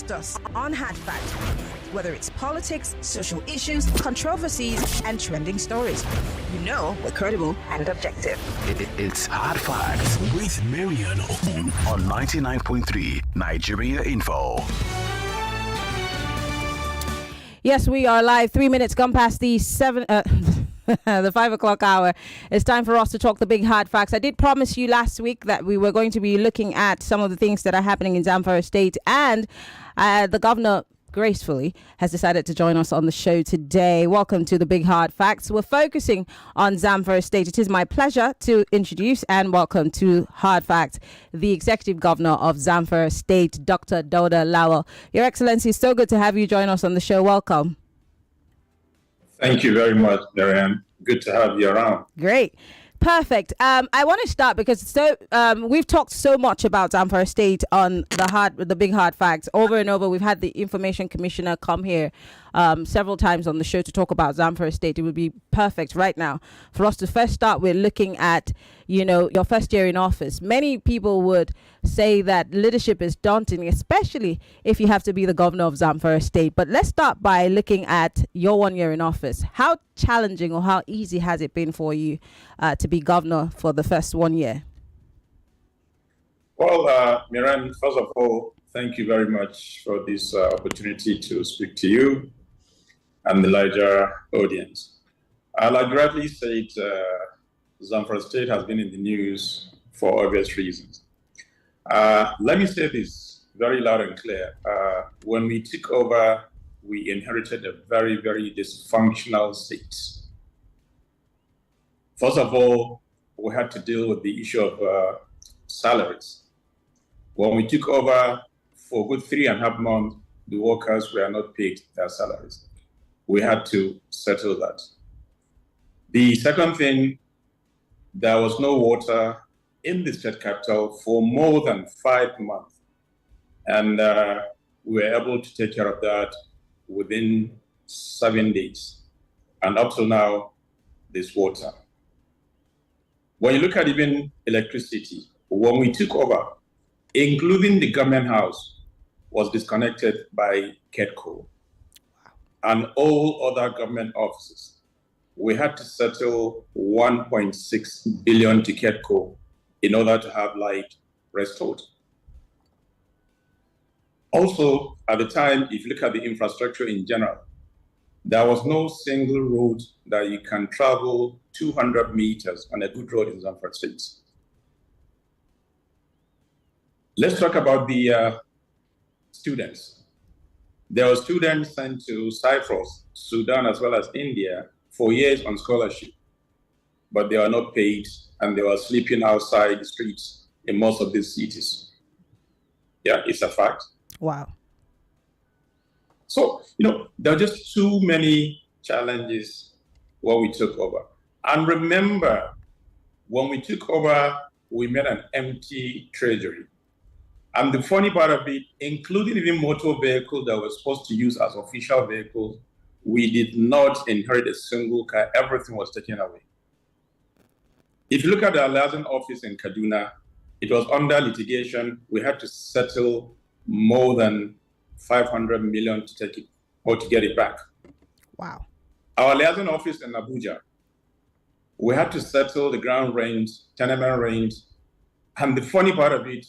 Trust us on Hard Fact. Whether it's politics, social issues, controversies, and trending stories, you know we're credible and objective. It's Hard Facts with Maryann Okon on 99.3 Nigeria Info. Yes, we are live. 3 minutes gone past the 5 o'clock hour. It's time for us to talk the big hard facts. I did promise you last week that we were going to be looking at some of the things that are happening in Zamfara State, and the governor gracefully has decided to join us on the show today. Welcome to the big hard facts. We're focusing on Zamfara State. It is my pleasure to introduce and welcome to Hard Facts the Executive Governor of Zamfara State, Dr. Dauda Lawal. Your Excellency, so good to have you join us on the show. Welcome. Thank you very much, Maryann. Good to have you around. Great. Perfect. I want to start because we've talked so much about Zamfara State on the big hard facts over and over. We've had the Information Commissioner come here several times on the show to talk about Zamfara State. It would be perfect right now for us to first start with looking at, your first year in office. Many people would say that leadership is daunting, especially if you have to be the governor of Zamfara State. But let's start by looking at your 1 year in office. How challenging or how easy has it been for you to be governor for the first 1 year? Well, Maryann, first of all, thank you very much for this opportunity to speak to you and the larger audience. Like rightly said, Zamfara State has been in the news for obvious reasons. Let me say this very loud and clear. When we took over, we inherited a very, very dysfunctional state. First of all, we had to deal with the issue of salaries. When we took over, for a good 3.5 months, the workers were not paid their salaries. We had to settle that. The second thing, there was no water in the state capital for more than 5 months. And we were able to take care of that within 7 days. And up till now, there's water. When you look at even electricity, when we took over, including the government house, was disconnected by KEDCO and all other government offices. We had to settle 1.6 billion to KEDCO in order to have light restored. Also, at the time, if you look at the infrastructure in general, there was no single road that you can travel 200 meters on a good road in Zamfara State. Let's talk about the students. There were students sent to Cyprus, Sudan, as well as India for years on scholarship, but they were not paid and they were sleeping outside the streets in most of these cities. Yeah, it's a fact. Wow. So, there are just too many challenges when we took over. And remember, when we took over, we met an empty treasury. And the funny part of it, including even motor vehicles that were supposed to use as official vehicles, we did not inherit a single car. Everything was taken away. If you look at the liaison office in Kaduna, it was under litigation. We had to settle more than 500 million to take it or to get it back. Wow. Our liaison office in Abuja, we had to settle the ground rent, tenement rent. And the funny part of it,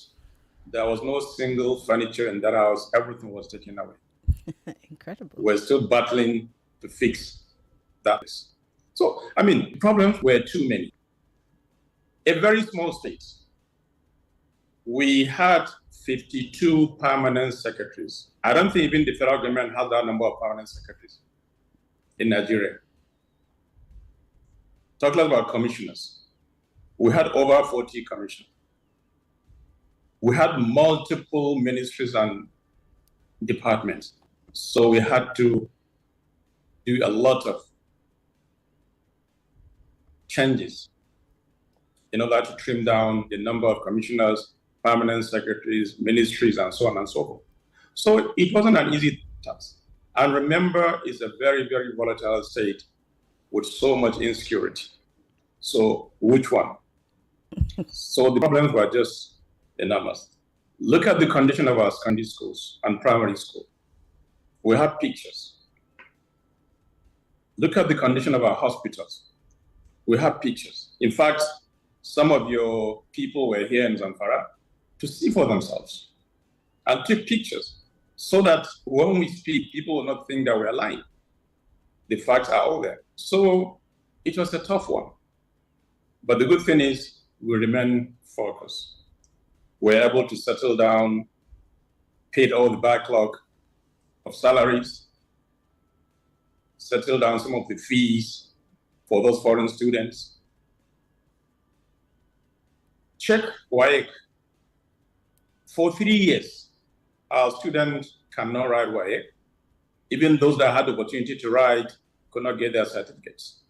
there was no single furniture in that house. Everything was taken away. Incredible. We're still battling to fix that. So, problems were too many. A very small state. We had 52 permanent secretaries. I don't think even the federal government has that number of permanent secretaries in Nigeria. Talk less about commissioners. We had over 40 commissioners. We had multiple ministries and departments. So we had to do a lot of changes in order to trim down the number of commissioners, permanent secretaries, ministries, and so on and so forth. So it wasn't an easy task. And remember, it's a very, very volatile state with so much insecurity. So which one? So the problems were just enormous. Look at the condition of our secondary schools and primary school. We have pictures. Look at the condition of our hospitals. We have pictures. In fact, some of your people were here in Zamfara to see for themselves and take pictures so that when we speak, people will not think that we're lying. The facts are all there. So it was a tough one. But the good thing is we remain focused. We're able to settle down, paid all the backlog of salaries, settle down some of the fees for those foreign students. Check WAEC. For 3 years, our students cannot write WAEC. Even those that had the opportunity to write could not get their certificates.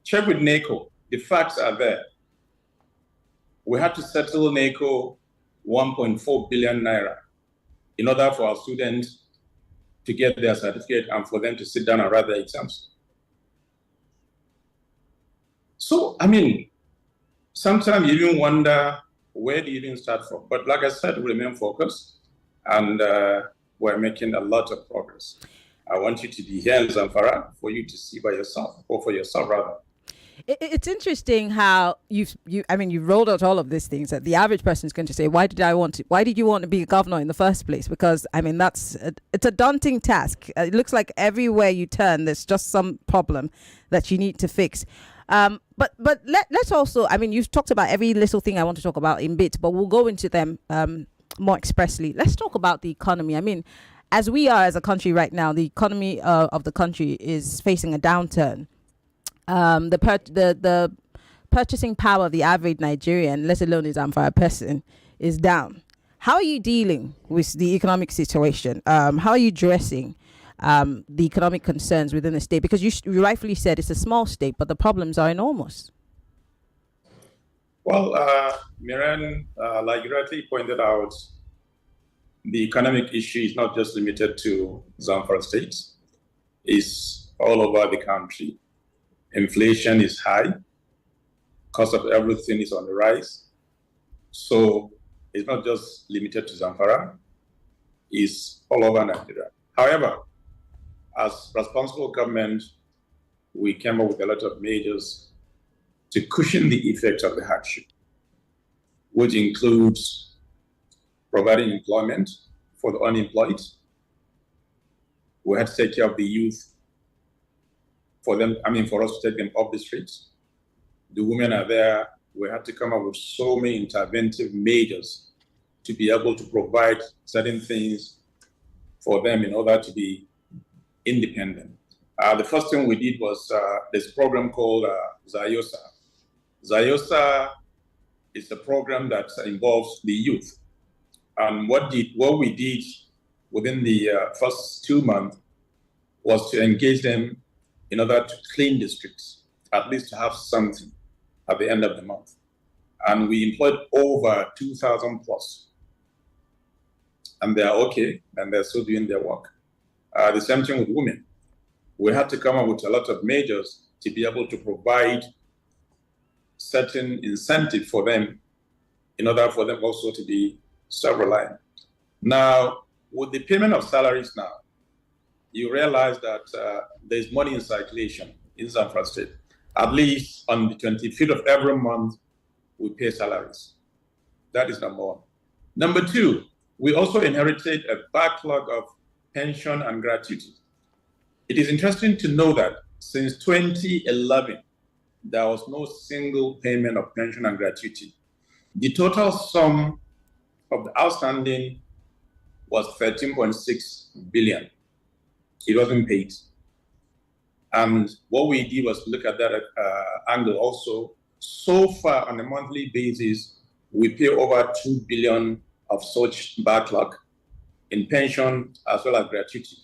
Check with NACO. The facts are there. We had to settle NACO 1.4 billion naira in order for our students to get their certificate and for them to sit down and write their exams. So, I mean, sometimes you even wonder, where do you even start from? But like I said, we remain focused and we're making a lot of progress. I want you to be here in Zamfara for you to see by yourself, or for yourself rather. It's interesting how you rolled out all of these things that the average person is going to say, why did you want to be a governor in the first place? Because I mean, it's a daunting task. It looks like everywhere you turn, there's just some problem that you need to fix. But let's also, I mean, you've talked about every little thing I want to talk about in bits, but we'll go into them more expressly. Let's talk about the economy. I mean, as we are as a country right now, the economy of the country is facing a downturn. The purchasing power of the average Nigerian, let alone the Zamfara person, is down. How are you dealing with the economic situation? How are you addressing the economic concerns within the state? Because you rightfully said it's a small state, but the problems are enormous. Well, Maryann, like you rightly pointed out, the economic issue is not just limited to Zamfara state. It's all over the country. Inflation is high. Cost of everything is on the rise. So it's not just limited to Zamfara. It's all over Nigeria. However, as responsible government, we came up with a lot of measures to cushion the effects of the hardship, which includes providing employment for the unemployed. We had to take care of the youth for us to take them off the streets. The women are there. We had to come up with so many interventive measures to be able to provide certain things for them in order to be independent. The first thing we did was this program called Zayosa. Zayosa is a program that involves the youth. And what we did within the first 2 months was to engage them in order to clean the streets, at least to have something at the end of the month. And we employed over 2,000 plus. And they are okay, and they're still doing their work. The same thing with women. We had to come up with a lot of measures to be able to provide certain incentive for them in order for them also to be self-reliant. Now, with the payment of salaries now, you realize that there's money in circulation in Zamfara State. At least on the 25th of every month, we pay salaries. That is number one. Number two, we also inherited a backlog of pension and gratuity. It is interesting to know that since 2011, there was no single payment of pension and gratuity. The total sum of the outstanding was 13.6 billion. It wasn't paid. And what we did was look at that angle also. So far, on a monthly basis, we pay over 2 billion of such backlog in pension as well as gratuity.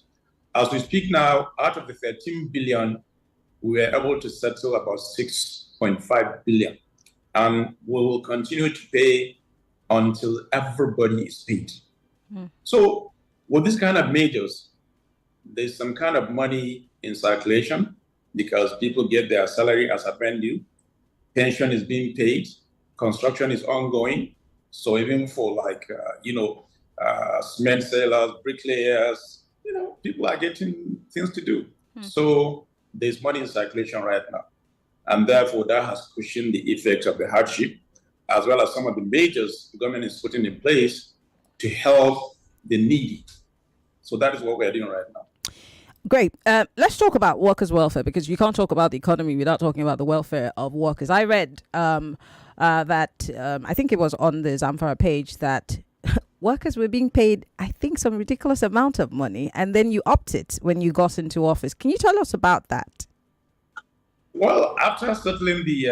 As we speak now, out of the 13 billion, we were able to settle about 6.5 billion. And we will continue to pay until everybody is paid. So with this kind of measures, there's some kind of money in circulation because people get their salary as a brand new. Pension is being paid. Construction is ongoing. So even for cement sellers, bricklayers, people are getting things to do. So there's money in circulation right now. And therefore that has cushioned the effect of the hardship, as well as some of the measures the government is putting in place to help the needy. So that is what we're doing right now. Great. Let's talk about workers' welfare, because you can't talk about the economy without talking about the welfare of workers. I read that I think it was on the Zamfara page that workers were being paid, I think, some ridiculous amount of money, and then you upped it when you got into office. Can you tell us about that? Well, after settling the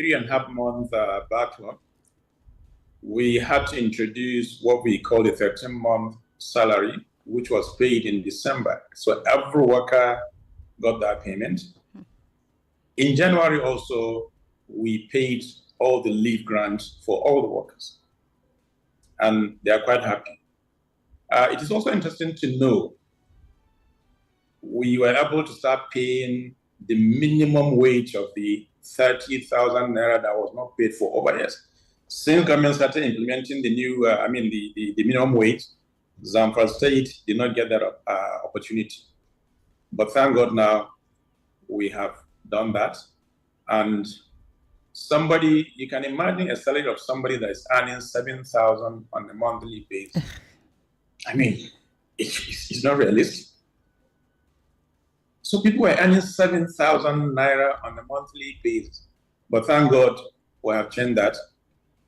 3.5 month backlog, we had to introduce what we call the 13-month salary, which was paid in December. So every worker got that payment. In January also, we paid all the leave grants for all the workers. And they are quite happy. It is also interesting to know we were able to start paying the minimum wage of the 30,000 naira that was not paid for over years. Since government started implementing the new, the minimum wage, Zamfara State did not get that opportunity. But thank God now we have done that. And somebody, you can imagine a salary of somebody that is earning 7,000 on a monthly basis. I mean, it's not realistic. So people were earning 7,000 naira on a monthly basis. But thank God we have changed that.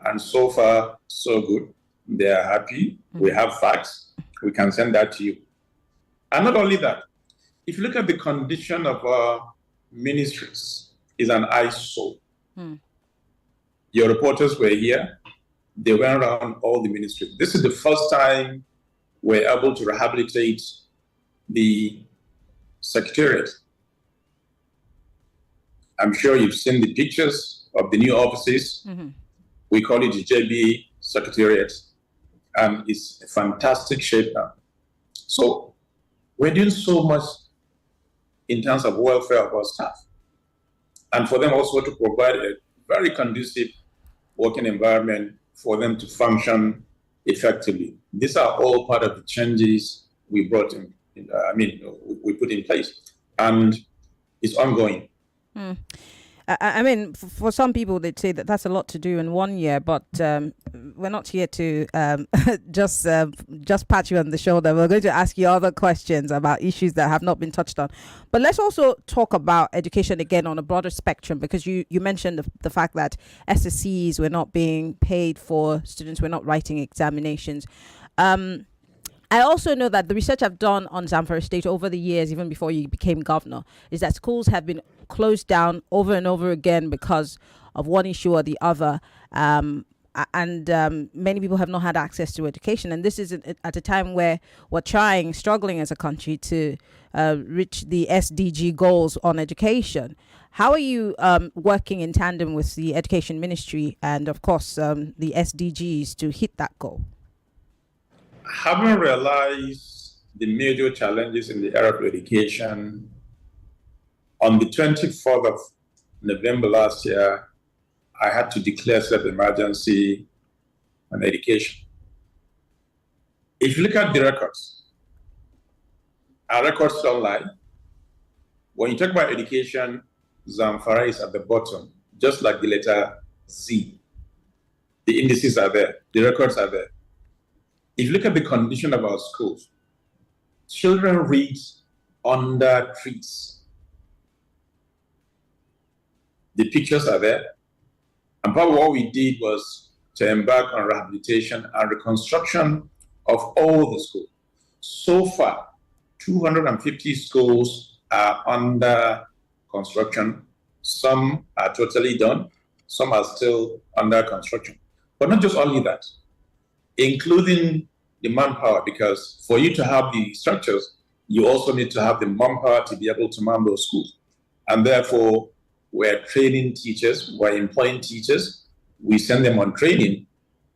And so far, so good. They are happy. We have facts. We can send that to you. And not only that, if you look at the condition of our ministries, it's an eyesore. Your reporters were here. They went around all the ministries. This is the first time we're able to rehabilitate the secretariat. I'm sure you've seen the pictures of the new offices. We call it the JB Secretariat, and it's a fantastic shape now. So we're doing so much in terms of welfare of our staff, and for them also to provide a very conducive working environment for them to function effectively. These are all part of the changes we brought in. We put in place, and it's ongoing. I mean, for some people, they'd say that that's a lot to do in 1 year, but we're not here to just pat you on the shoulder. We're going to ask you other questions about issues that have not been touched on. But let's also talk about education again on a broader spectrum, because you mentioned the fact that SSCs were not being paid for, students were not writing examinations. I also know that the research I've done on Zamfara State over the years, even before you became governor, is that schools have been closed down over and over again because of one issue or the other. And many people have not had access to education. And this is at a time where we're struggling as a country to reach the SDG goals on education. How are you working in tandem with the Education Ministry and, of course, the SDGs to hit that goal? Having realized the major challenges in the area of education, on the 24th of November last year, I had to declare state of emergency on education. If you look at the records, our records don't lie. When you talk about education, Zamfara is at the bottom, just like the letter Z. The indices are there, the records are there. If you look at the condition of our schools, children read under trees. The pictures are there. And part of what we did was to embark on rehabilitation and reconstruction of all the schools. So far, 250 schools are under construction. Some are totally done. Some are still under construction. But not just only that, including the manpower, because for you to have the structures, you also need to have the manpower to be able to man those schools. And therefore, we're training teachers, we're employing teachers, we send them on training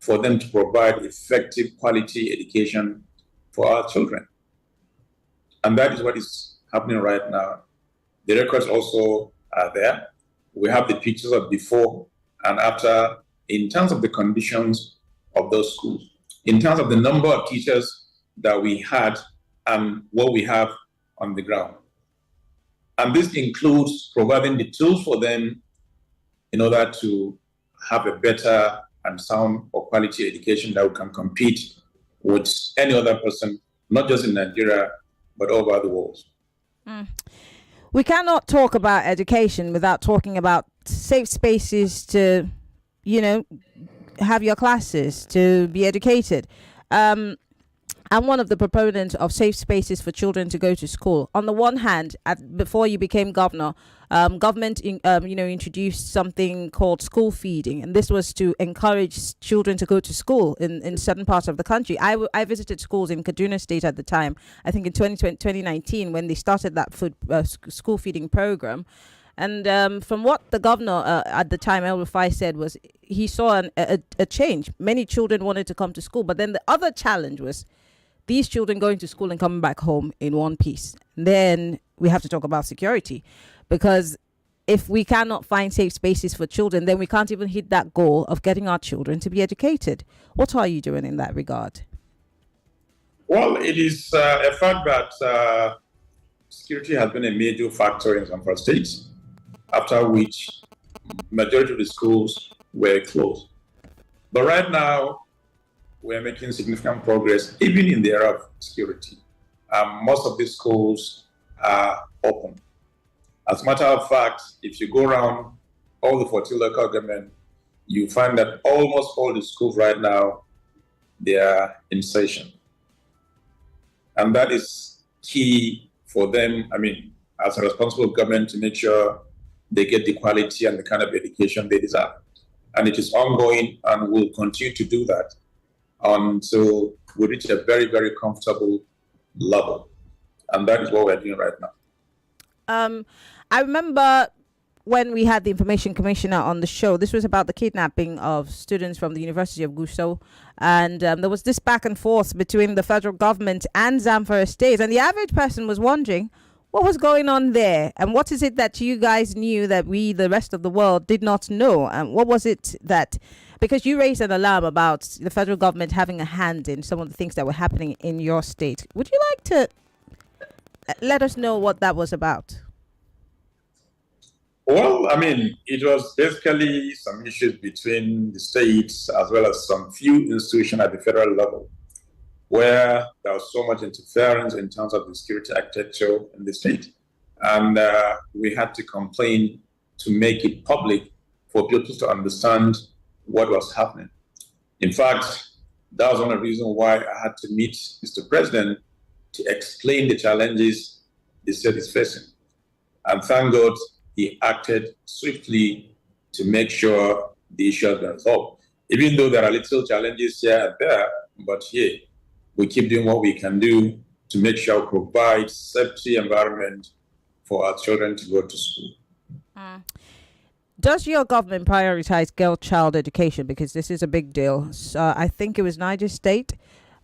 for them to provide effective quality education for our children. And that is what is happening right now. The records also are there. We have the pictures of before and after in terms of the conditions of those schools in terms of the number of teachers that we had and what we have on the ground. And this includes providing the tools for them in order to have a better and sound or quality education that we can compete with any other person, not just in Nigeria, but all over the world. We cannot talk about education without talking about safe spaces to, have your classes, to be educated. I'm one of the proponents of safe spaces for children to go to school. On the one hand, before you became governor, government introduced something called school feeding, and this was to encourage children to go to school in certain parts of the country. I visited schools in Kaduna State at the time, I think in 2019, when they started that school feeding program. And from what the governor at the time, El Rufai, said was he saw a change. Many children wanted to come to school, but then the other challenge was these children going to school and coming back home in one piece. Then we have to talk about security, because if we cannot find safe spaces for children, then we can't even hit that goal of getting our children to be educated. What are you doing in that regard? Well, it is a fact that security has been a major factor in Zamfara State, after which majority of the schools were closed. But right now, we're making significant progress, even in the area of security. Most of these schools are open. As a matter of fact, if you go around all the 14 local government, you find that almost all the schools right now, they are in session. And that is key for them, as a responsible government, to make sure they get the quality and the kind of education they deserve. And it is ongoing, and we'll continue to do that until we reach a very, very comfortable level. And that is what we're doing right now. I remember when we had the information commissioner on the show, this was about the kidnapping of students from the University of Gusau. And there was this back and forth between the federal government and Zamfara State. And the average person was wondering what was going on there. And what is it that you guys knew that we, the rest of the world, did not know? And what was it that, because you raised an alarm about the federal government having a hand in some of the things that were happening in your state. Would you like to let us know what that was about? Well, it was basically some issues between the states as well as some few institutions at the federal level, where there was so much interference in terms of the security architecture in the state. And we had to complain to make it public for people to understand what was happening. In fact, that was one of the reasons why I had to meet Mr. President to explain the challenges the state is facing. And thank God he acted swiftly to make sure the issues were resolved. Even though there are little challenges here and there, but here, we keep doing what we can do to make sure we provide safety environment for our children to go to school. Does your government prioritize girl-child education? Because this is a big deal. So I think it was Niger State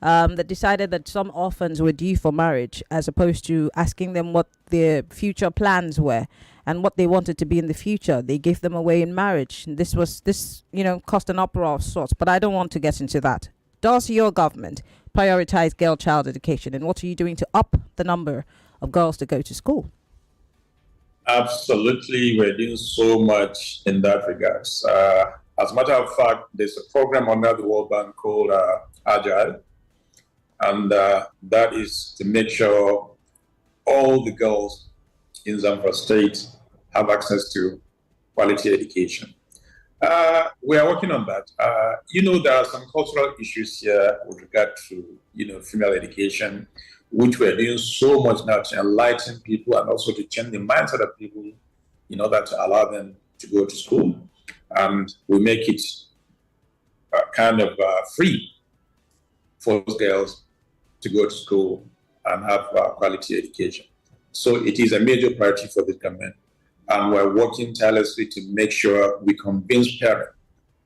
that decided that some orphans were due for marriage, as opposed to asking them what their future plans were and what they wanted to be in the future. They gave them away in marriage. And this caused an uproar of sorts, but I don't want to get into that. Does your government prioritize girl-child education, and what are you doing to up the number of girls to go to school? Absolutely, we're doing so much in that regard. As a matter of fact, there's a program under the World Bank called Agile, and that is to make sure all the girls in Zamfara State have access to quality education. We are working on that. There are some cultural issues here with regard to, female education, which we're doing so much now to enlighten people and also to change the mindset of people in order to allow them to go to school. And we make it free for those girls to go to school and have quality education. So it is a major priority for the government. And we're working tirelessly to make sure we convince parents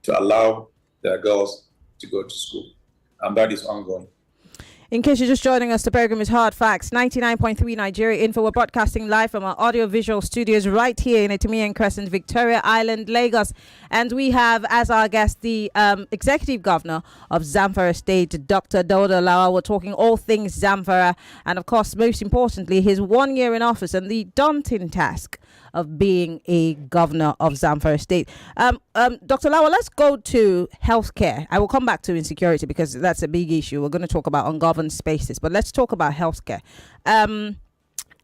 to allow their girls to go to school. And that is ongoing. In case you're just joining us, the program is Hard Facts, 99.3 Nigeria Info. We're broadcasting live from our audio-visual studios right here in Etumian Crescent, Victoria Island, Lagos. And we have as our guest the Executive Governor of Zamfara State, Dr. Dauda Lawal. We're talking all things Zamfara and, of course, most importantly, his 1 year in office and the daunting task of being a governor of Zamfara State. Dr. Lawal, let's go to healthcare. I will come back to insecurity because that's a big issue. We're going to talk about ungoverned spaces, but let's talk about healthcare.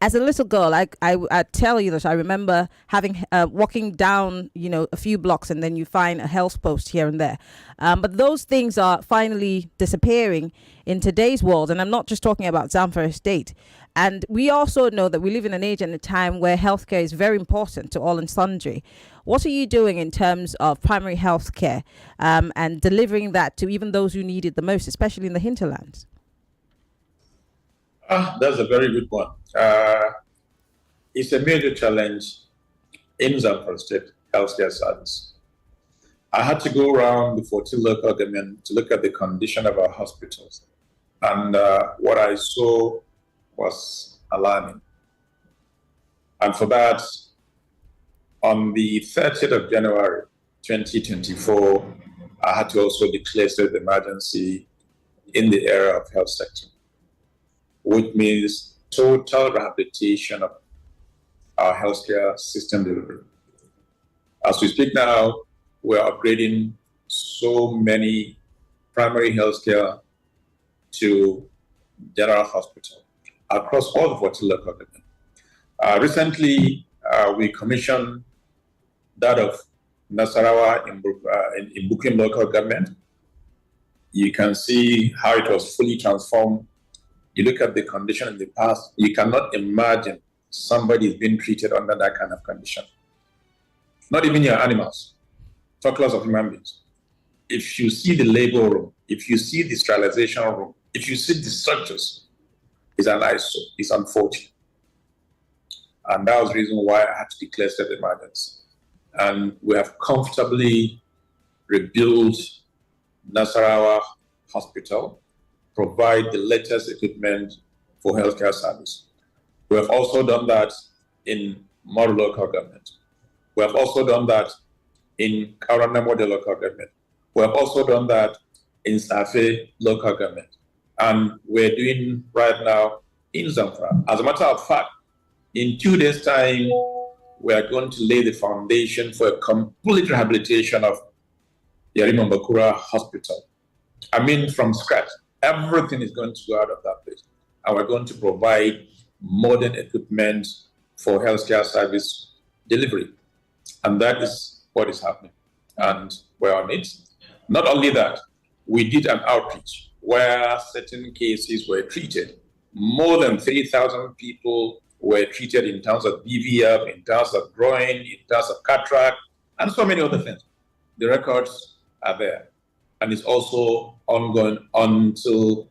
As a little girl, I tell you that I remember having walking down, a few blocks, and then you find a health post here and there. But those things are finally disappearing in today's world, and I'm not just talking about Zamfara State. And we also know that we live in an age and a time where healthcare is very important to all and sundry. What are you doing in terms of primary healthcare and delivering that to even those who need it the most, especially in the hinterlands? That's a very good one. It's a major challenge in Zamfara State healthcare service. I had to go around the 14 local government to look at the condition of our hospitals. And what I saw was alarming. And for that, on the 30th of January 2024, I had to also declare state of emergency in the area of health sector, which means total rehabilitation of our healthcare system delivery. As we speak now, we're upgrading so many primary healthcare to general hospital across all the 14 local government. Recently, we commissioned that of Nasarawa in Bukim local government. You can see how it was fully transformed. You look at the condition in the past, you cannot imagine somebody is being treated under that kind of condition. Not even your animals, talk less of human beings. If you see the labor room, if you see the sterilization room, if you see the structures, it's an eyesore, it's unfortunate. And that was the reason why I had to declare state of emergency. And we have comfortably rebuilt Nasarawa Hospital, provide the latest equipment for healthcare service. We have also done that in Moru local government. We have also done that in Karanamode local government. We have also done that in Safe local government. And we're doing right now in Zamfara. As a matter of fact, in 2 days' time, we are going to lay the foundation for a complete rehabilitation of Yarima Bakura Hospital. I mean, from scratch. Everything is going to go out of that place. And we're going to provide modern equipment for healthcare service delivery. And that is what is happening. And we're on it. Not only that, we did an outreach where certain cases were treated. More than 3,000 people were treated in terms of BVF, in terms of groin, in terms of cataract, and so many other things. The records are there. And it's also ongoing until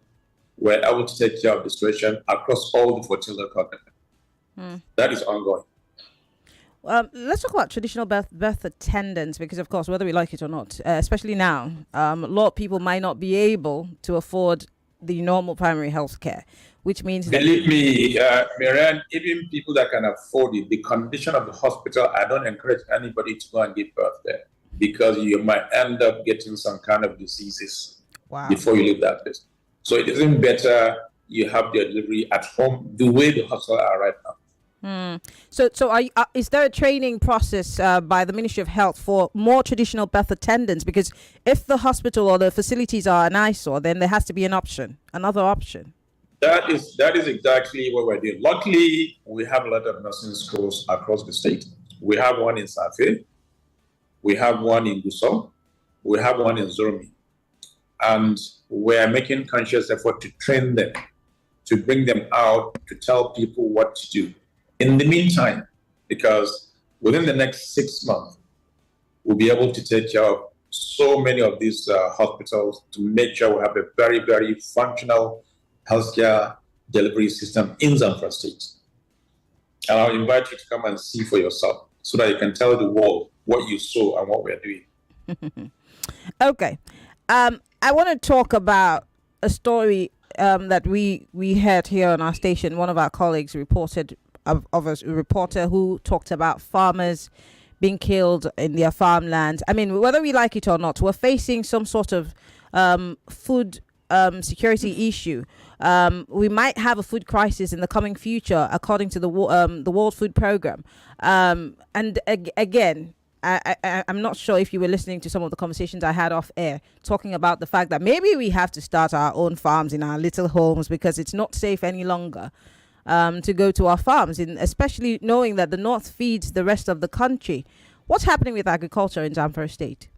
we're able to take care of the situation across all the 14 local governments. That is ongoing. Let's talk about traditional birth attendants, because, of course, whether we like it or not, especially now, a lot of people might not be able to afford the normal primary health care, which means... Believe me, Maryann, even people that can afford it, the condition of the hospital, I don't encourage anybody to go and give birth there, because you might end up getting some kind of diseases before you leave that place. So it isn't better you have the delivery at home the way the hospitals are right now. So is there a training process by the Ministry of Health for more traditional birth attendants? Because if the hospital or the facilities are an eyesore, then there has to be another option. That is exactly what we're doing. Luckily, we have a lot of nursing schools across the state. We have one in Safe, we have one in Gusau, we have one in Zurmi. And we're making conscious effort to train them, to bring them out, to tell people what to do. In the meantime, because within the next 6 months, we'll be able to take care of so many of these hospitals to make sure we have a very, very functional healthcare delivery system in Zamfara State. And I'll invite you to come and see for yourself so that you can tell the world what you saw and what we're doing. Okay. I want to talk about a story that we heard here on our station, one of our colleagues reported of a reporter who talked about farmers being killed in their farmland. I mean, whether we like it or not, we're facing some sort of food security issue. We might have a food crisis in the coming future, according to the World Food Program. Again, I'm not sure if you were listening to some of the conversations I had off air, talking about the fact that maybe we have to start our own farms in our little homes because it's not safe any longer to go to our farms, especially knowing that the north feeds the rest of the country. What's happening with agriculture in Zamfara State?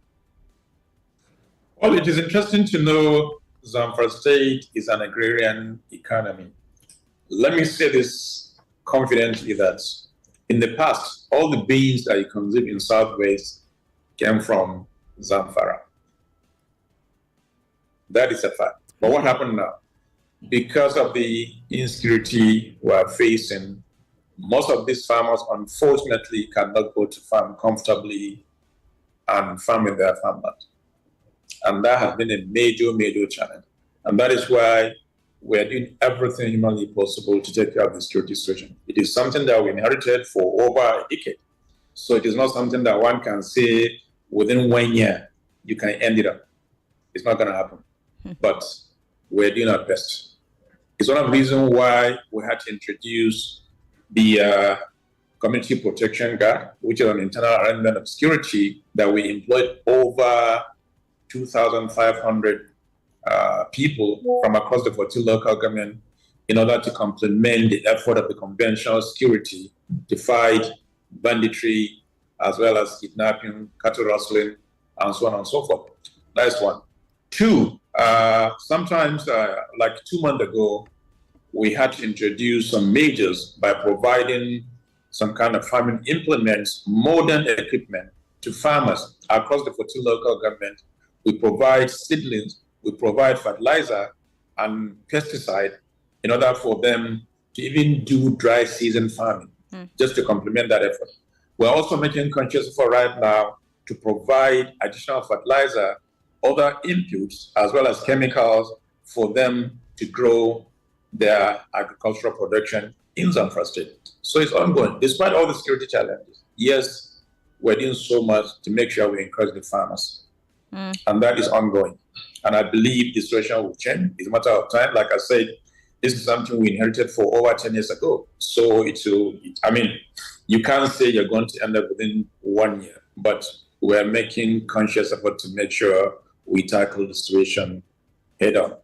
Well, it is interesting to know Zamfara State is an agrarian economy. Let me say this confidently that in the past, all the beans that you consume in Southwest came from Zamfara. That is a fact. But what happened now? Because of the insecurity we are facing, most of these farmers, unfortunately, cannot go to farm comfortably and farm in their farmland. And that has been a major, major challenge. And that is why we're doing everything humanly possible to take care of the security situation. It is something that we inherited for over a decade. So it is not something that one can say within 1 year, you can end it up. It's not going to happen. But we're doing our best. It's one of the reasons why we had to introduce the Community Protection Guard, which is an internal arrangement of security that we employed over 2,500 people from across the 14 local government in order to complement the effort of the conventional security to fight banditry as well as kidnapping, cattle rustling, and so on and so forth. That's one. Two, sometimes like 2 months ago, we had to introduce some measures by providing some kind of farming implements, modern equipment to farmers across the 14 local government. We provide seedlings, we provide fertilizer and pesticide in order for them to even do dry season farming, just to complement that effort. We're also making conscious effort right now to provide additional fertilizer, other inputs, as well as chemicals for them to grow their agricultural production in Zamfara State. So it's ongoing. Despite all the security challenges, yes, we're doing so much to make sure we encourage the farmers. And that is ongoing. And I believe the situation will change. It's a matter of time. Like I said, this is something we inherited for over 10 years ago. So you can't say you're going to end up within 1 year, but we're making conscious effort to make sure we tackle the situation head on.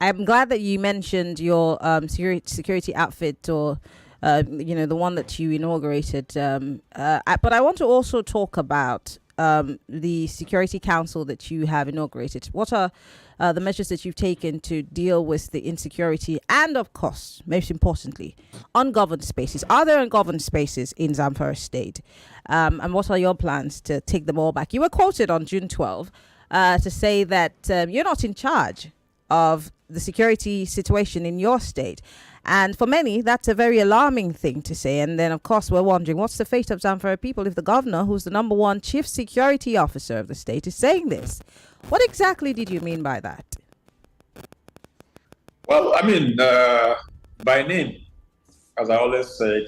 I'm glad that you mentioned your security outfit, or the one that you inaugurated. But I want to also talk about the Security Council that you have inaugurated. What are the measures that you've taken to deal with the insecurity and, of course, most importantly, ungoverned spaces? Are there ungoverned spaces in Zamfara State? And what are your plans to take them all back? You were quoted on June 12 to say that you're not in charge of the security situation in your state. And for many, that's a very alarming thing to say. And then, of course, we're wondering, what's the fate of Zamfara people if the governor, who's the number one chief security officer of the state, is saying this? What exactly did you mean by that? Well, by name, as I always said,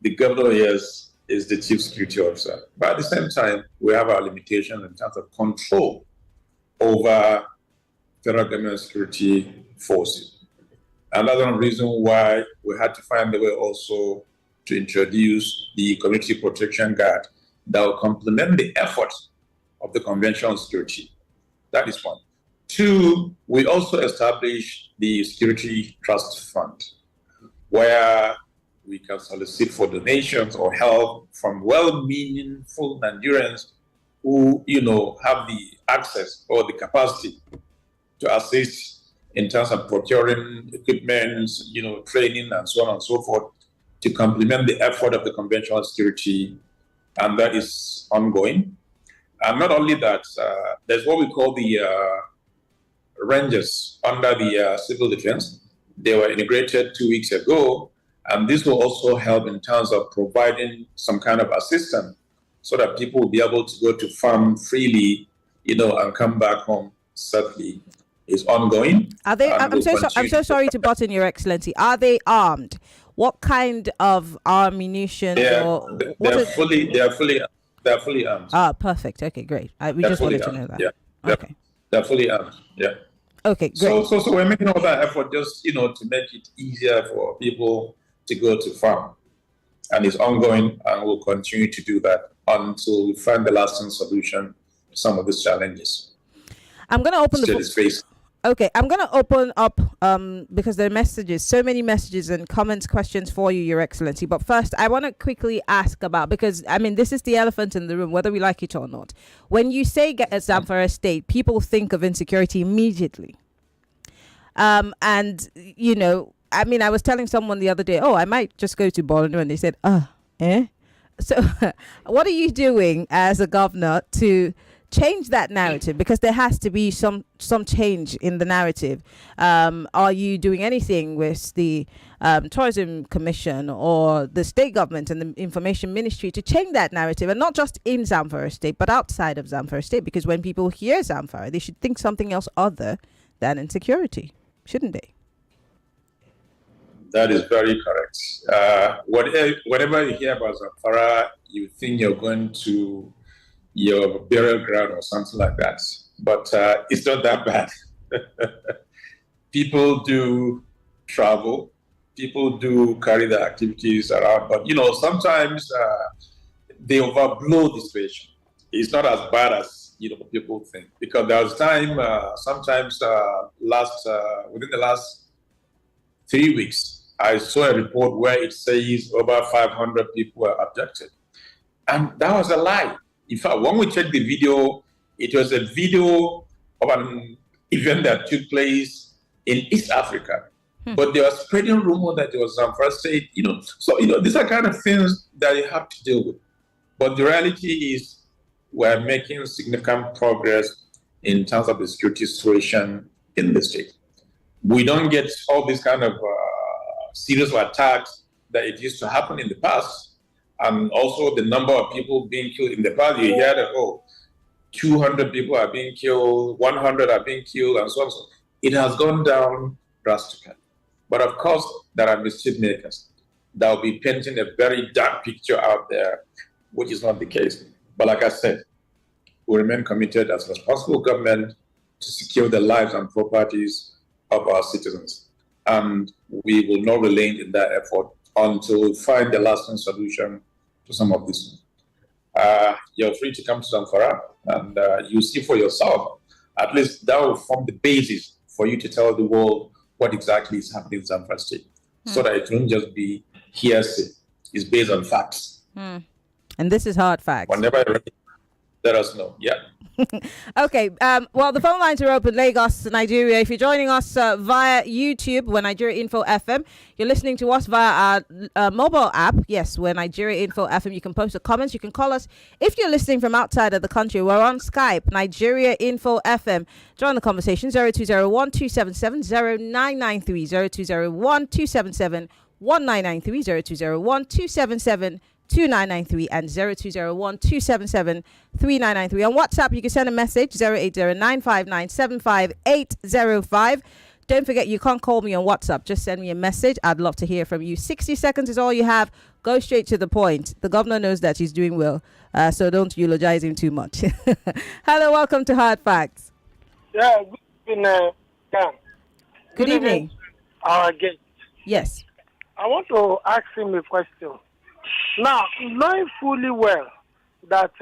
the governor is the chief security officer. But at the same time, we have our limitations in terms of control over federal government security forces. And that's one reason why we had to find a way also to introduce the Community Protection Guard that will complement the efforts of the conventional security. That is one. Two, we also established the Security Trust Fund, where we can solicit for donations or help from well-meaning full Nigerians who, have the access or the capacity to assist in terms of procuring equipment, training and so on and so forth to complement the effort of the conventional security. And that is ongoing. And not only that, there's what we call the Rangers under the civil defense. They were integrated 2 weeks ago. And this will also help in terms of providing some kind of assistance so that people will be able to go to farm freely, and come back home safely. is ongoing. Are they? I'm so sorry to butt in, Your Excellency. Are they armed? What kind of ammunition? They're fully armed. Ah, perfect. Okay, great. We just wanted to know that. Yeah. Okay. They're fully armed. Yeah. Okay, great. So we're making all that effort just to make it easier for people to go to farm, and it's ongoing, and we'll continue to do that until we find the lasting solution to some of these challenges. I'm going to open the Okay, I'm going to open up because there are messages, so many messages and comments, questions for you, Your Excellency. But first, I want to quickly ask about, because, I mean, this is the elephant in the room, whether we like it or not. When you say get a Zamfara state, people think of insecurity immediately. And, I mean, I was telling someone the other day, I might just go to Borno, and they said, So what are you doing as a governor to change that narrative? Because there has to be some change in the narrative. Are you doing anything with the Tourism Commission or the state government and the Information Ministry to change that narrative, and not just in Zamfara State, but outside of Zamfara State? Because when people hear Zamfara, they should think something else other than insecurity, shouldn't they? That is very correct. Whenever you hear about Zamfara, you think you're going to your burial ground or something like that. But it's not that bad. People do travel. People do carry their activities around. But, sometimes they overblow the situation. It's not as bad as, people think. Because there was time, sometimes within the last 3 weeks, I saw a report where it says over 500 people were abducted. And that was a lie. In fact, when we checked the video, it was a video of an event that took place in East Africa. But they were spreading rumor that it was Zamfara State, So, these are kind of things that you have to deal with. But the reality is we're making significant progress in terms of the security situation in the state. We don't get all these kind of serious attacks that it used to happen in the past. And also the number of people being killed in the past, you hear that, 200 people are being killed, 100 are being killed, and so on. So it has gone down drastically. But of course, there are mischief makers that will be painting a very dark picture out there, which is not the case. But like I said, we remain committed as responsible government to secure the lives and properties of our citizens. And we will not relent in that effort until we find the lasting solution to some of this. You're free to come to Zamfara and you see for yourself. At least that will form the basis for you to tell the world what exactly is happening in Zamfara State, so that it won't just be hearsay. It's based on facts. And this is hard facts. Whenever you're ready, let us know. Yeah. Okay. Well, the phone lines are open. Lagos, Nigeria. If you're joining us via YouTube, we're Nigeria Info FM. You're listening to us via our mobile app. Yes, we're Nigeria Info FM. You can post the comments. You can call us. If you're listening from outside of the country, we're on Skype, Nigeria Info FM. Join the conversation. 0201-277-0993. 0201-277-1993. 0201-277-2993 and 0201-277-3993. On WhatsApp, you can send a message 080-959-75805. Don't forget, you can't call me on WhatsApp. Just send me a message. I'd love to hear from you. 60 seconds is all you have. Go straight to the point. The governor knows that he's doing well, so don't eulogize him too much. Hello, welcome to Hard Facts. Yeah, good evening. Good evening. Our guest. Yes. I want to ask him a question. Now, knowing fully well that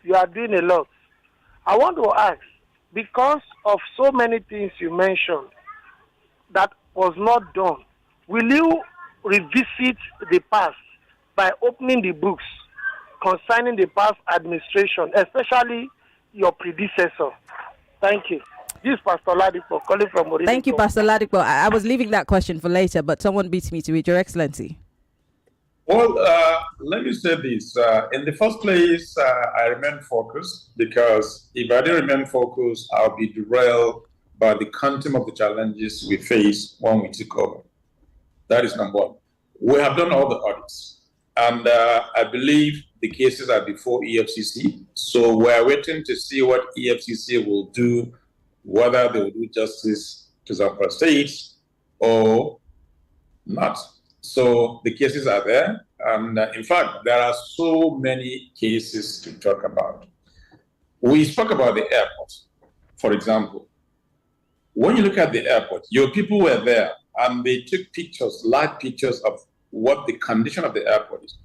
you are doing a lot, I want to ask, because of so many things you mentioned that was not done, will you revisit the past by opening the books concerning the past administration, especially your predecessor? Thank you. This is Pastor Ladipo calling from Morino. Thank you, Pastor Ladipo. I was leaving that question for later, but someone beat me to it, Your Excellency. Well, let me say this. In the first place, I remain focused, because if I didn't remain focused, I'll be derailed by the quantum of the challenges we face when we took over. That is number one. We have done all the audits, and I believe the cases are before EFCC. So we're waiting to see what EFCC will do whether they will do justice to Zamfara State or not. So the cases are there. And in fact, there are so many cases to talk about. We spoke about the airport, for example. When you look at the airport, your people were there and they took pictures, large pictures of what the condition of the airport is.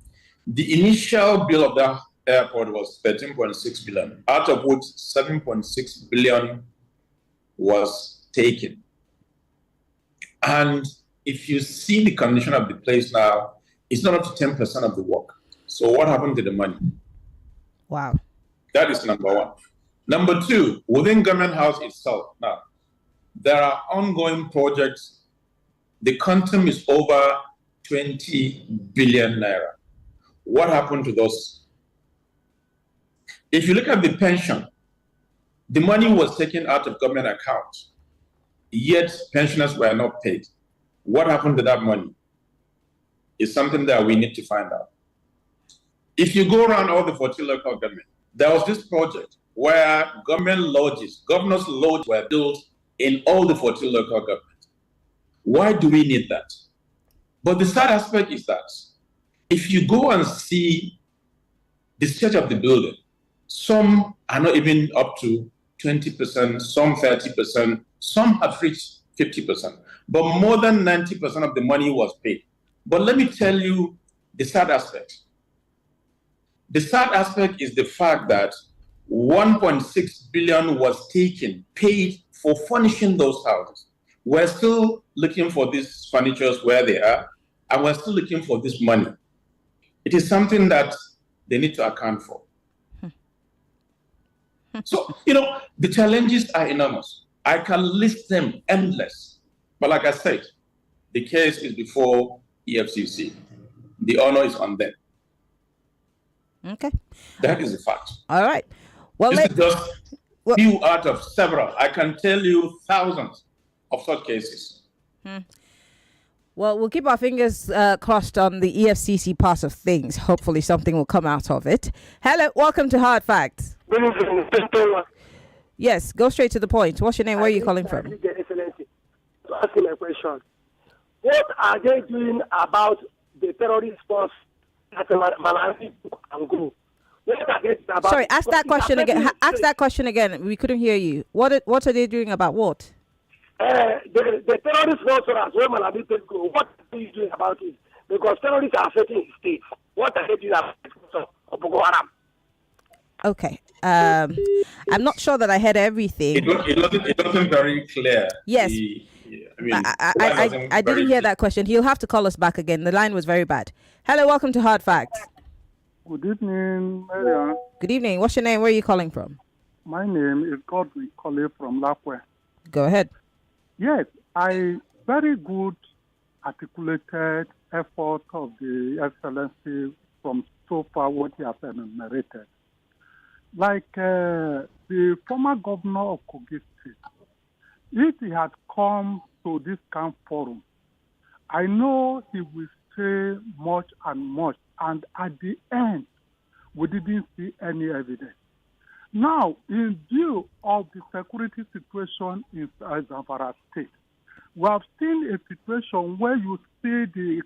The initial bill of that airport was 13.6 billion, out of which 7.6 billion was taken. And if you see the condition of the place now, it's not up to 10% of the work. So what happened to the money? Wow. That is number one. Number two, within Government House itself, now, there are ongoing projects. The quantum is over 20 billion naira. What happened to those? If you look at the pension, the money was taken out of government accounts, yet pensioners were not paid. What happened to that money? Is something that we need to find out. If you go around all the 14 local governments, there was this project where government lodges, governors' lodges were built in all the 14 local governments. Why do we need that? But the sad aspect is that if you go and see the state of the building, some are not even up to 20%, some 30%, some have reached 50%, but more than 90% of the money was paid. But let me tell you the sad aspect. The sad aspect is the fact that 1.6 billion was taken, paid for furnishing those houses. We're still looking for these furnitures where they are, and we're still looking for this money. It is something that they need to account for. So, the challenges are enormous. I can list them endless. But like I said, the case is before EFCC. The honor is on them. Okay. That is the fact. All right. Well, this is just few out of several. I can tell you thousands of such cases. Well, we'll keep our fingers crossed on the EFCC part of things. Hopefully something will come out of it. Hello, welcome to Hard Facts. Yes, go straight to the point. What's your name? Where are you calling from? Excellency, to ask you a question. What are they doing about the terrorist force at Malawi and go? Sorry, ask that question again. Ask that question again. We couldn't hear you. What are they doing about what? The terrorist force as well, Malawi go. What are you doing about it? Because terrorists are affecting states. What are they doing about Boko Haram? Okay. I'm not sure that I heard everything. It wasn't very clear. Yes. I didn't hear that question. He'll have to call us back again. The line was very bad. Hello, welcome to Hard Facts. Good evening, Maryann. Good evening. What's your name? Where are you calling from? My name is Godwin calling from Lapwe. Go ahead. Yes, very good articulated effort of the Excellency from so far what he has enumerated. Like the former governor of Kogi State, if he had come to this camp forum, I know he will say much and much, and at the end, we didn't see any evidence. Now, in view of the security situation in Zamfara State, we have seen a situation where you see the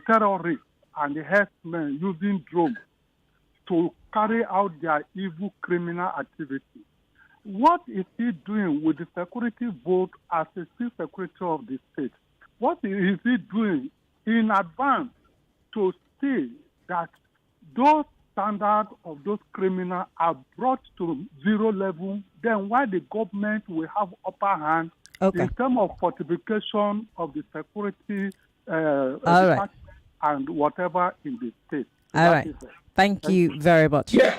terrorists and the herdsmen using drones to carry out their evil criminal activity. What is he doing with the security vote as a chief secretary of the state? What is he doing in advance to see that those standards of those criminals are brought to zero level? Then why the government will have upper hand in terms of fortification of the security and whatever in the state? All right. Thank you very much. Yeah.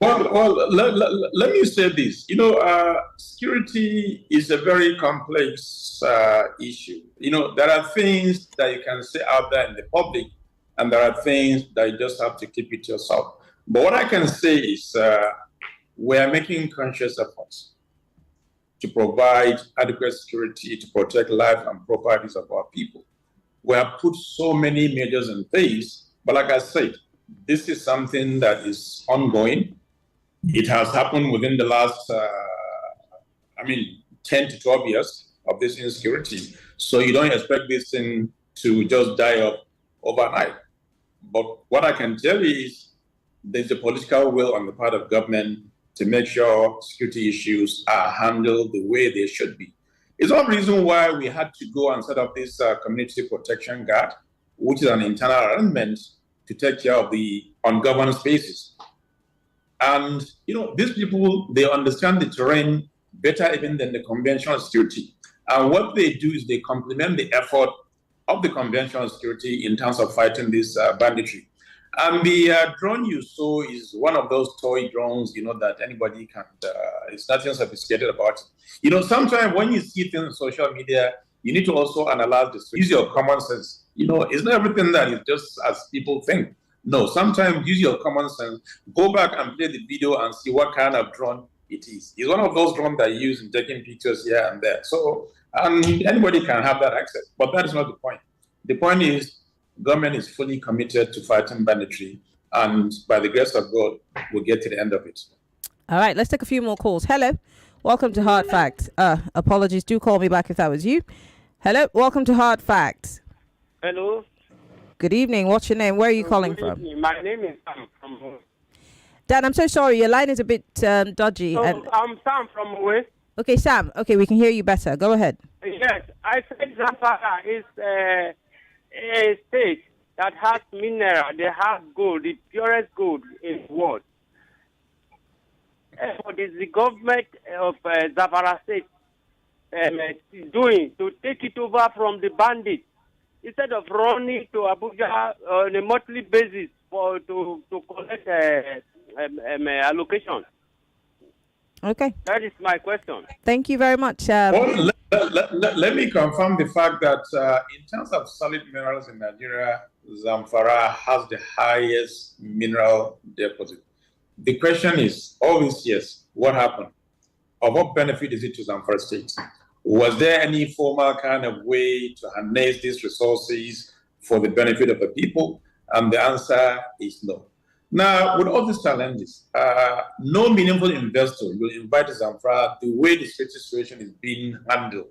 Well, let me say this. Security is a very complex issue. There are things that you can say out there in the public, and there are things that you just have to keep it yourself. But what I can say is we are making conscious efforts to provide adequate security to protect life and properties of our people. We have put so many measures in place, but like I said, this is something that is ongoing. It has happened within the last, 10 to 12 years of this insecurity. So you don't expect this thing to just die off overnight. But what I can tell you is there's a political will on the part of government to make sure security issues are handled the way they should be. It's one reason why we had to go and set up this community protection guard, which is an internal arrangement to take care of the ungoverned spaces. And, these people, they understand the terrain better even than the conventional security. And what they do is they complement the effort of the conventional security in terms of fighting this banditry. And the drone you saw is one of those toy drones, that anybody can, it's nothing sophisticated about it. Sometimes when you see things on social media, you need to also analyze this. Use your common sense. It's not everything that is just as people think. No, sometimes use your common sense. Go back and play the video and see what kind of drone it is. It's one of those drones that you use in taking pictures here and there. So anybody can have that access, but that is not the point. The point is government is fully committed to fighting banditry, and by the grace of God, we'll get to the end of it. All right, let's take a few more calls. Hello, welcome to Hard Facts. Apologies, do call me back if that was you. Hello, welcome to Hard Facts. Hello. Good evening. What's your name? Where are you calling from? My name is Sam from. Dan, I'm so sorry. Your line is a bit dodgy. I'm Sam from Owe. Okay, Sam. Okay, we can hear you better. Go ahead. Yes, I said Zamfara is a state that has mineral. They have gold, the purest gold in the world. What is the government of Zamfara state doing to take it over from the bandits instead of running to Abuja on a monthly basis to collect allocation? Okay. That is my question. Thank you very much. Well, let me confirm the fact that in terms of solid minerals in Nigeria, Zamfara has the highest mineral deposit. The question is always, yes, what happened? Of what benefit is it to Zamfara State? Was there any formal kind of way to harness these resources for the benefit of the people? And the answer is no. Now, with all these challenges, no meaningful investor will invite Zamfara the way the state situation is being handled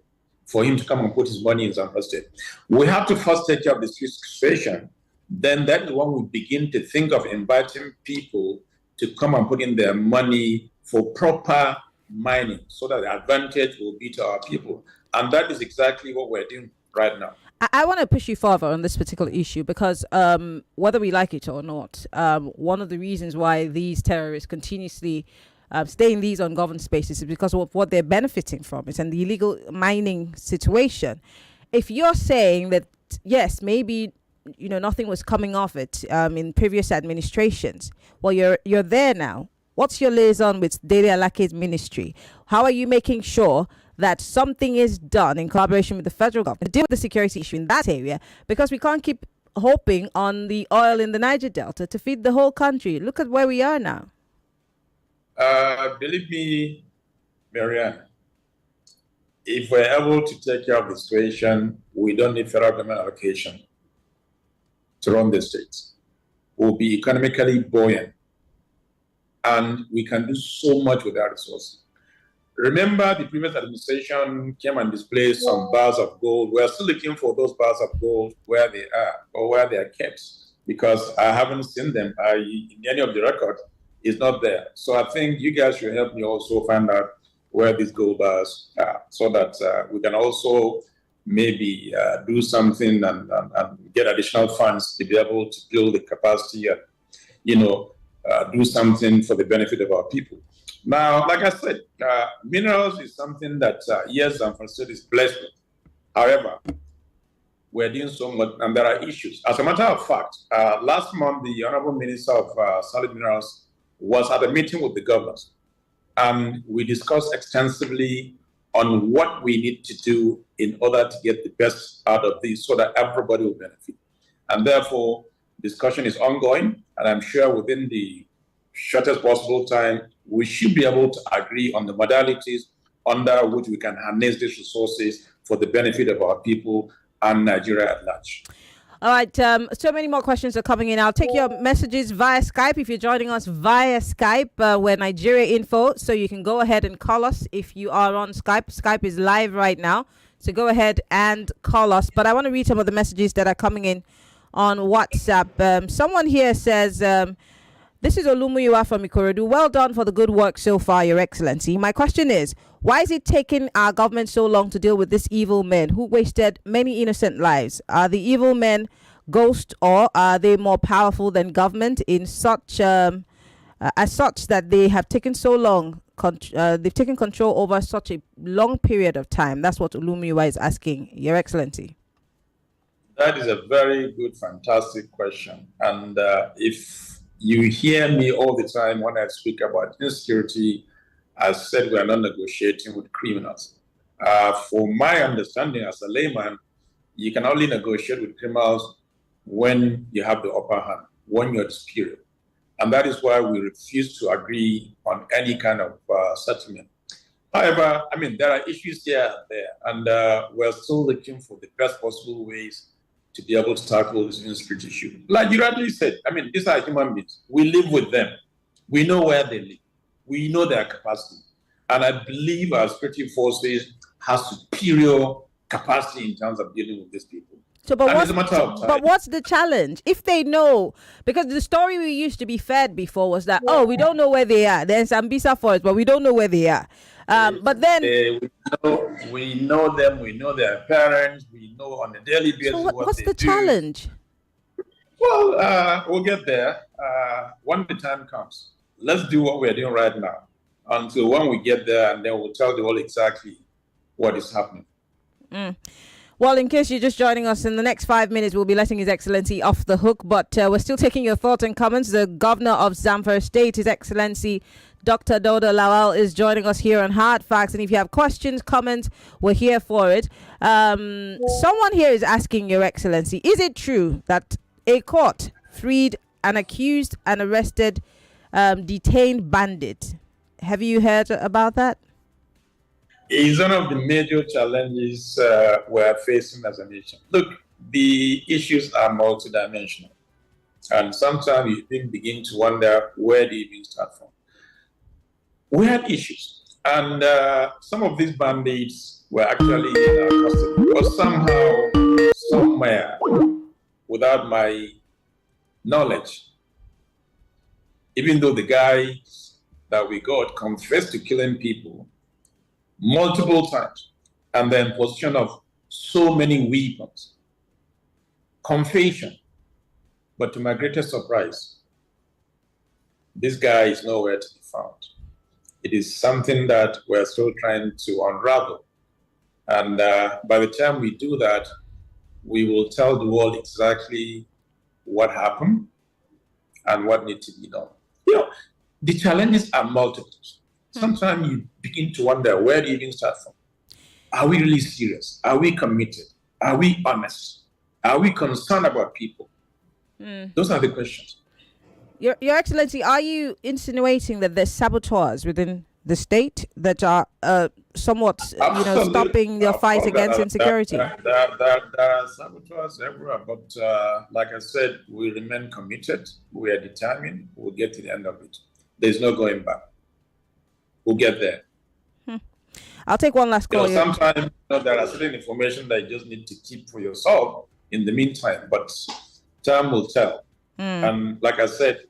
for him to come and put his money in Zamfara State. We have to first take care of the situation. Then that is when we begin to think of inviting people to come and put in their money for proper mining so that the advantage will be to our people. And that is exactly what we're doing right now. I want to push you further on this particular issue because whether we like it or not, one of the reasons why these terrorists continuously stay in these ungoverned spaces is because of what they're benefiting from it and the illegal mining situation. If you're saying that, yes, maybe nothing was coming of it in previous administrations, well, you're there now. What's your liaison with Dauda Lawal's ministry? How are you making sure that something is done in collaboration with the federal government to deal with the security issue in that area? Because we can't keep hoping on the oil in the Niger Delta to feed the whole country. Look at where we are now. Believe me, Maryann, if we're able to take care of the situation, we don't need federal government allocation to run the states. We'll be economically buoyant, and we can do so much with our resources. Remember, the previous administration came and displayed some bars of gold. We're still looking for those bars of gold where they are or where they are kept, because I haven't seen them. In any of the records, it's not there. So I think you guys should help me also find out where these gold bars are, so that we can also maybe do something and get additional funds to be able to build the capacity and, do something for the benefit of our people. Now, like I said, minerals is something that, yes, Zamfara State is blessed with. However, we're doing so much, and there are issues. As a matter of fact, last month, the Honorable Minister of Solid Minerals was at a meeting with the governors, and we discussed extensively on what we need to do in order to get the best out of this so that everybody will benefit. And therefore, discussion is ongoing, and I'm sure within the shortest possible time, we should be able to agree on the modalities under which we can harness these resources for the benefit of our people and Nigeria at large. All right. So many more questions are coming in. I'll take your messages via Skype. If you're joining us via Skype, we're Nigeria Info. So you can go ahead and call us if you are on Skype. Skype is live right now. So go ahead and call us. But I want to read some of the messages that are coming in on WhatsApp. Someone here says, this is Olumuyiwa from Ikorodu. Well done for the good work so far, Your Excellency. My question is, why is it taking our government so long to deal with these evil men who wasted many innocent lives? Are the evil men ghosts, or are they more powerful than government in such as such that they have taken so long? They've taken control over such a long period of time. That's what Olumuyiwa is asking, Your Excellency. That is a very good, fantastic question. And if you hear me all the time when I speak about insecurity, I said we are not negotiating with criminals. For my understanding as a layman, you can only negotiate with criminals when you have the upper hand, when you're superior. And that is why we refuse to agree on any kind of settlement. However, I mean, there are issues here and there, and we're still looking for the best possible ways to be able to tackle this insecurity issue. Like you rightly said, I mean, these are human beings. We live with them. We know where they live. We know their capacity. And I believe our security forces have superior capacity in terms of dealing with these people. So, but what's the challenge? If they know, because the story we used to be fed before was that, we don't know where they are. There's Sambisa Forest, but we don't know where they are. But then we know them, we know their parents, we know on a daily basis what's the challenge? Well, we'll get there when the time comes. Let's do what we're doing right now until when we get there, and then we'll tell the world exactly what is happening. Well, in case you're just joining us, in the next 5 minutes, we'll be letting His Excellency off the hook. But we're still taking your thoughts and comments. The Governor of Zamfara State, His Excellency, Dr. Dauda Lawal, is joining us here on Hard Facts. And if you have questions, comments, we're here for it. Someone here is asking, Your Excellency, is it true that a court freed an accused and arrested detained bandit? Have you heard about that? It's one of the major challenges we're facing as a nation. Look, the issues are multidimensional. And sometimes you begin to wonder, where do you even start from? We had issues. And some of these bandits were actually in our custody. But somehow, somewhere, without my knowledge, even though the guys that we got confessed to killing people multiple times, and then possession of so many weapons, confession, but to my greatest surprise, this guy is nowhere to be found. It is something that we're still trying to unravel. And by the time we do that, we will tell the world exactly what happened and what needs to be done. You know, the challenges are multiple. Sometimes you begin to wonder, where do you even start from? Are we really serious? Are we committed? Are we honest? Are we concerned about people? Those are the questions. Your Excellency, are you insinuating that there's saboteurs within the state that are somewhat, stopping your fight against insecurity? There are saboteurs everywhere, but like I said, we remain committed. We are determined. We'll get to the end of it. There's no going back. We'll get there. I'll take one last call. Sometimes there are certain information that you just need to keep for yourself in the meantime, but time will tell. And like I said,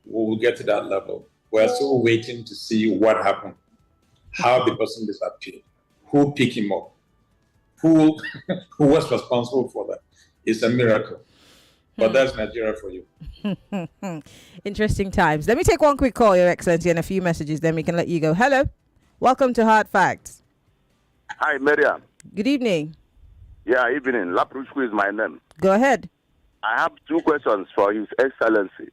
we will get to that level. We're still waiting to see what happened, how the person disappeared, who picked him up, who was responsible for that. It's a miracle. But that's Nigeria for you. Interesting times. Let me take one quick call, Your Excellency, and a few messages, then we can let you go. Hello. Welcome to Hard Facts. Hi, Maryann. Good evening. Yeah, evening. Laprushku is my name. Go ahead. I have 2 questions for His Excellency.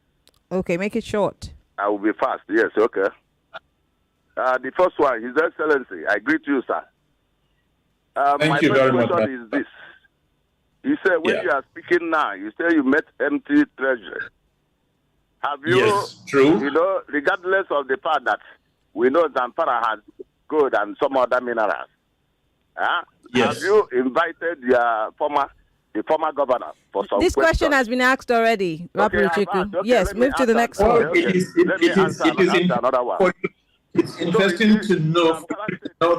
Okay, make it short. I will be fast. Yes, okay. The first one, His Excellency, I greet you, sir. Thank you very much. My first question is this. You say when you are speaking now, you say you met empty treasury. Have you, yes, true. Regardless of the fact that we know Zamfara has gold and some other minerals, yes. Have you invited your former the former governor, for some This question questions. has been asked already, Okay, Rapu I've Chiku. asked. Okay, Yes, let me move to the answer. next Okay, one. okay. Let me answer another one. It's interesting to know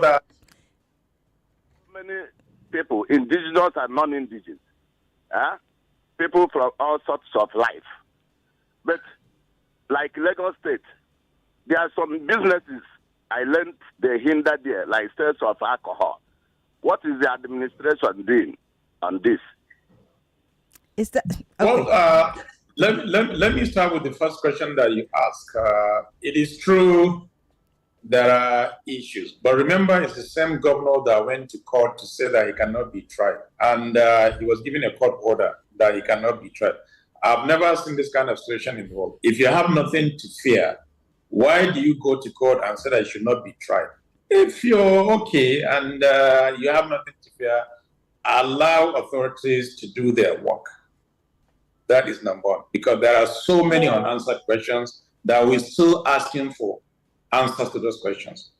that many people, indigenous and non-indigenous, people from all sorts of life. But like Lagos State, there are some businesses I learned they hinder there, like sales of alcohol. What is the administration doing on this? Is that okay? Well, let me start with the first question that you asked. It is true there are issues, but remember, it's the same governor that went to court to say that he cannot be tried, and he was given a court order that he cannot be tried. I've never seen this kind of situation in the world. If you have nothing to fear, why do you go to court and say that you should not be tried? If you're okay and you have nothing to fear, allow authorities to do their work. That is number one, because there are so many unanswered questions that we're still asking for answers to those questions.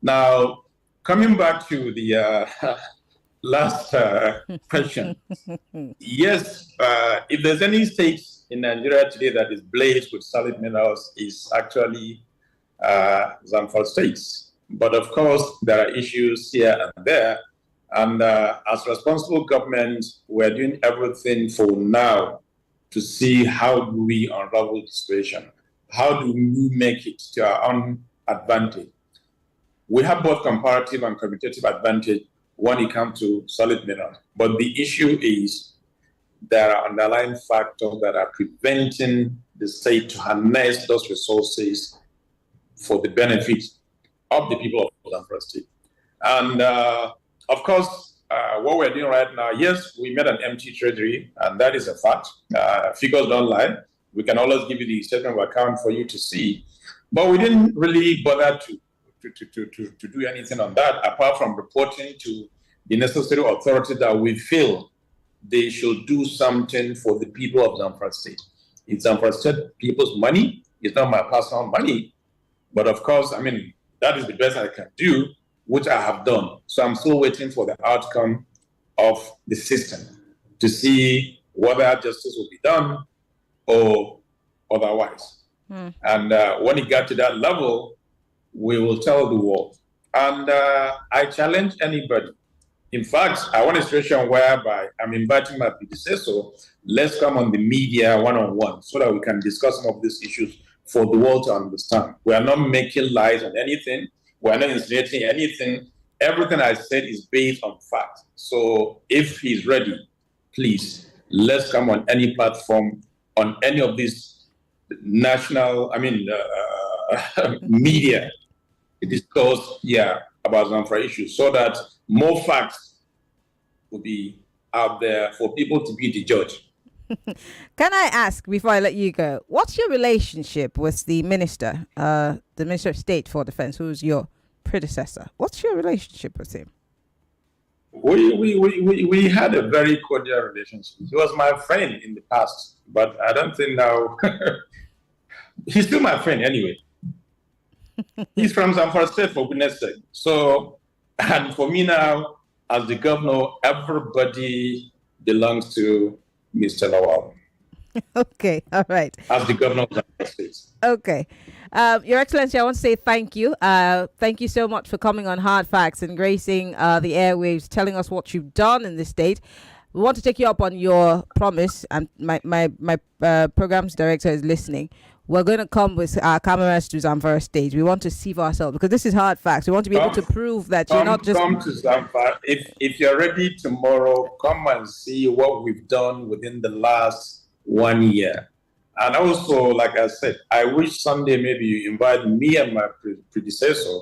Now, coming back to the last question, yes, if there's any state in Nigeria today that is blazed with solid minerals, is actually Zamfara states. But of course, there are issues here and there. And as responsible government, we're doing everything for now to see how do we unravel the situation. How do we make it to our own advantage? We have both comparative and quantitative advantage when it comes to solid minerals. But the issue is there are underlying factors that are preventing the state to harness those resources for the benefit of the people of Zamfara State. And of course, what we're doing right now, yes, we made an empty treasury, and that is a fact. Figures don't lie. We can always give you the statement of account for you to see. But we didn't really bother to do anything on that, apart from reporting to the necessary authority that we feel they should do something for the people of Zamfara State. It's Zamfara State people's money. It's not my personal money. But of course, I mean, that is the best I can do, which I have done. So I'm still waiting for the outcome of the system to see whether justice will be done or otherwise. And when it got to that level, we will tell the world. And I challenge anybody. In fact, I want a situation whereby I'm inviting my predecessor, let's come on the media one-on-one so that we can discuss some of these issues for the world to understand. We are not making lies on anything. We are not insinuating anything. Everything I said is based on fact. So if he's ready, please, let's come on any platform, on any of these national, media to discuss, about Zamfara issues so that more facts will be out there for people to be the judge. Can I ask, before I let you go, what's your relationship with the Minister of State for Defense, who's your predecessor? What's your relationship with him? We had a very cordial relationship. He was my friend in the past, but I don't think now he's still my friend anyway. He's from Zamfara State, for goodness sake. So, and for me now, as the governor, everybody belongs to Mr. Lawal. Okay, all right. As the governor of Zamfara State. Okay. Your Excellency, I want to say thank you. Thank you so much for coming on Hard Facts and gracing the airwaves, telling us what you've done in this state. We want to take you up on your promise, and my program's director is listening. We're going to come with our cameras to Zamfara State. We want to see for ourselves, because this is Hard Facts. We want to be able to prove that you're not just... Come to Zamfara. If you're ready tomorrow, come and see what we've done within the last 1 year. And also, like I said, I wish someday maybe you invite me and my predecessor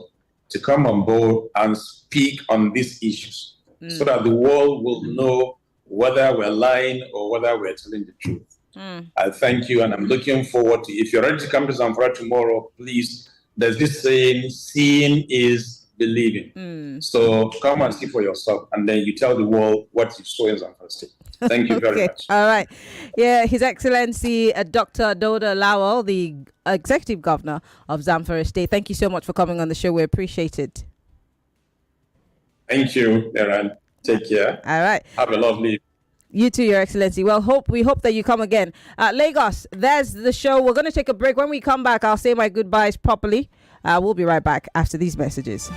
to come on board and speak on these issues so that the world will know whether we're lying or whether we're telling the truth. I thank you, and I'm looking forward to, if you're ready to come to Zamfara tomorrow, please, there's this saying, seeing is believing. So come and see for yourself, and then you tell the world what you saw in Zamfara State. Thank you very much. All right. Yeah, His Excellency Dr. Dauda Lawal, the Executive Governor of Zamfara State. Thank you so much for coming on the show. We appreciate it. Thank you, Aaron. Take care. All right. Have a lovely You too, Your Excellency. Well, we hope that you come again. Lagos, there's the show. We're going to take a break. When we come back, I'll say my goodbyes properly. We'll be right back after these messages.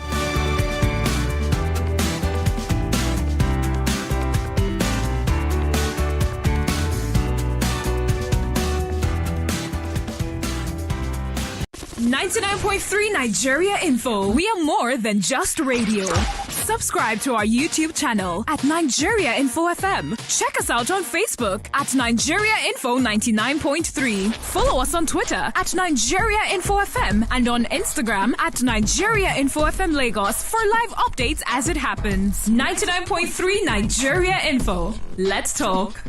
.3 Nigeria Info. We are more than just radio. Subscribe to our YouTube channel at Nigeria Info FM. Check us out on Facebook at Nigeria Info 99.3. Follow us on Twitter at Nigeria Info FM and on Instagram at Nigeria Info FM Lagos for live updates as it happens. 99.3 Nigeria Info. Let's talk.